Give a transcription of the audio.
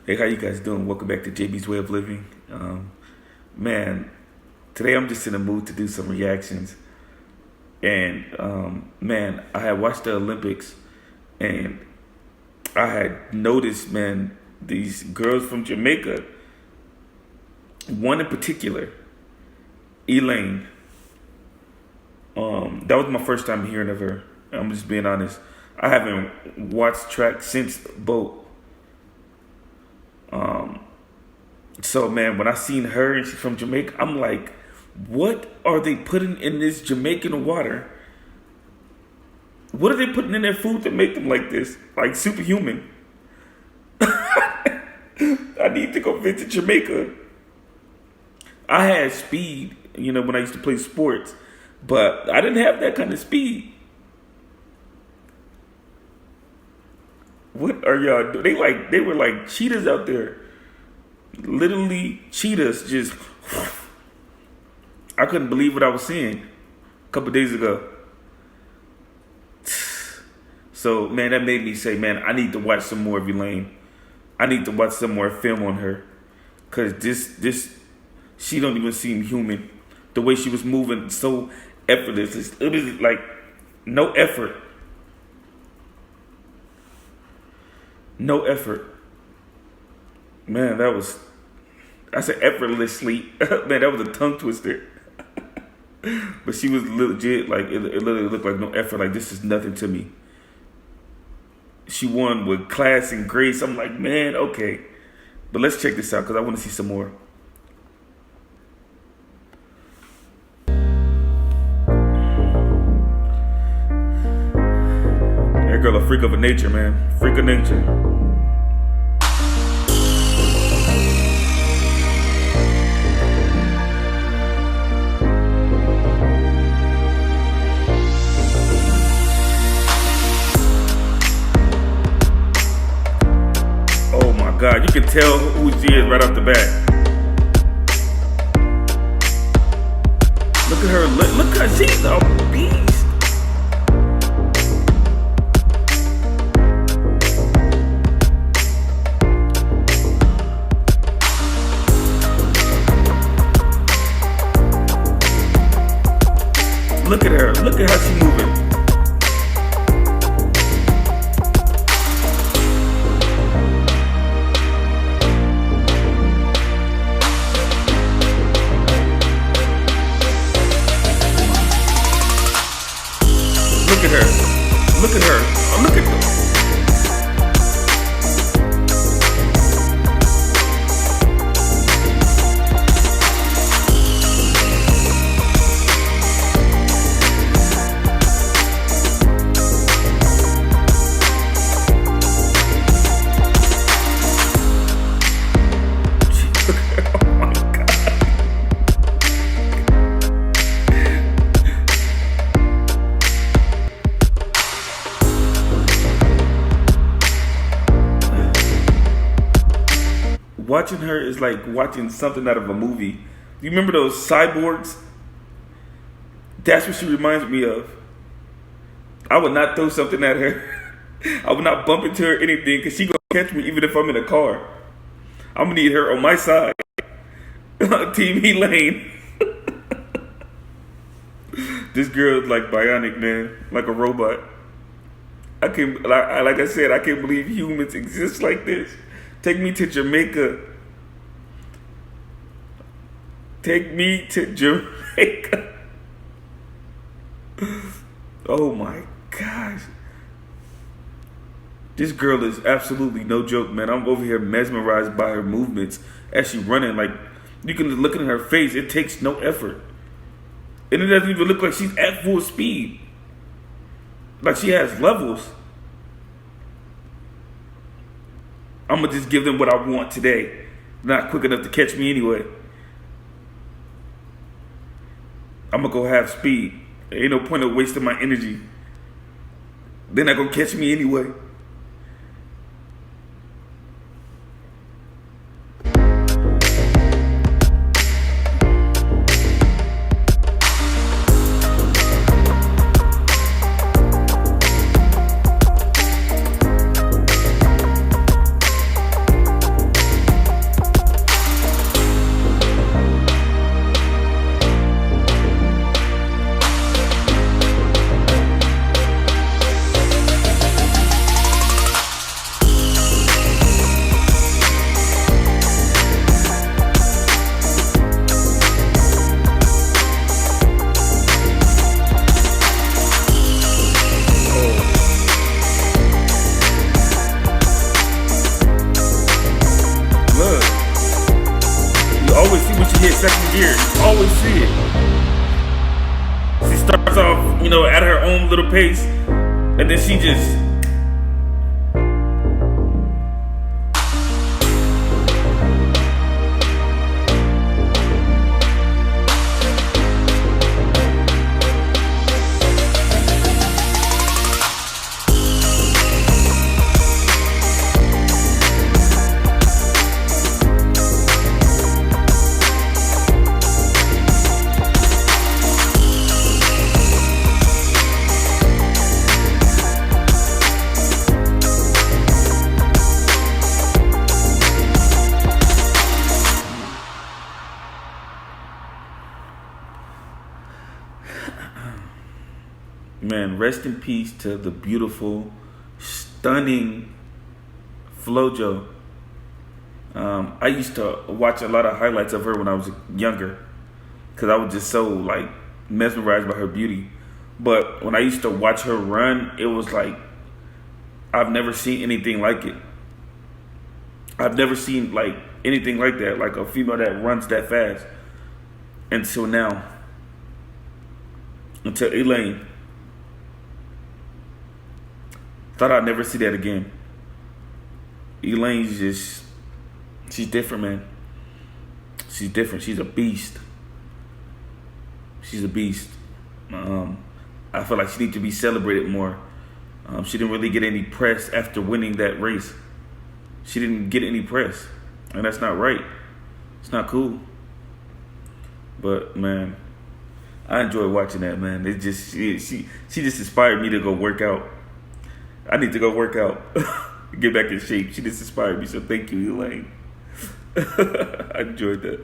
Hey, how you guys doing? Welcome back to JB's Way of Living. Man, today I'm just in the mood to do some reactions. And man, I had watched the Olympics, and I had noticed, man, these girls from Jamaica. One in particular, Elaine. That was my first time hearing of her. I'm just being honest. I haven't watched track since boat. So man, when I seen her and she's from Jamaica, I'm like, what are they putting in this Jamaican water? What are they putting in their food to make them like this? Like superhuman. I need to go visit Jamaica. I had speed, when I used to play sports, but I didn't have that kind of speed. What are y'all doing? They were like cheetahs out there. Literally cheetahs, just I couldn't believe what I was seeing a couple days ago. So man, that made me say, man, I need to watch some more of Elaine. I need to watch some more film on her. Cause this she don't even seem human. The way she was moving, so effortless. It was like no effort. No effort. Man, I said effortlessly. Man, that was a tongue twister. But she was legit, like, it literally looked like no effort. Like, this is nothing to me. She won with class and grace. I'm like, man, okay. But let's check this out, because I want to see some more. That girl a freak of nature, man. Freak of nature. God, you can tell who she is right off the bat. Look at her. Look at her. She's a beast. Look at her. Look at how she's moving. Look at her. Look at her. Oh, look at her. Watching her is like watching something out of a movie. You remember those cyborgs? That's what she reminds me of. I would not throw something at her. I would not bump into her or anything, because she gonna catch me even if I'm in a car. I'm gonna need her on my side. Team Elaine. This girl is like bionic, man. Like a robot. Like I said, I can't believe humans exist like this. Take me to Jamaica. Take me to Jamaica. Oh my gosh. This girl is absolutely no joke, man. I'm over here mesmerized by her movements as she's running. Like, you can look at her face. It takes no effort. And it doesn't even look like she's at full speed. Like she has levels. I'm going to just give them what I want today. Not quick enough to catch me anyway. I'm going to go have speed. There ain't no point of wasting my energy. They're not going to catch me anyway. hit second gear. Always see it. She starts off, at her own little pace, and then she just. Man, rest in peace to the beautiful, stunning Flojo. I used to watch a lot of highlights of her when I was younger because I was just so like mesmerized by her beauty. But when I used to watch her run, it was like I've never seen anything like it. I've never seen like anything like that, like a female that runs that fast. Until now, until Elaine. Thought I'd never see that again. Elaine's she's different, man. She's different. She's a beast. She's a beast. I feel like she needs to be celebrated more. She didn't really get any press after winning that race. She didn't get any press, and that's not right. It's not cool. But man, I enjoy watching that, man. It just she just inspired me to go work out. I need to go work out, get back in shape. She just inspired me, so thank you, Elaine. I enjoyed that.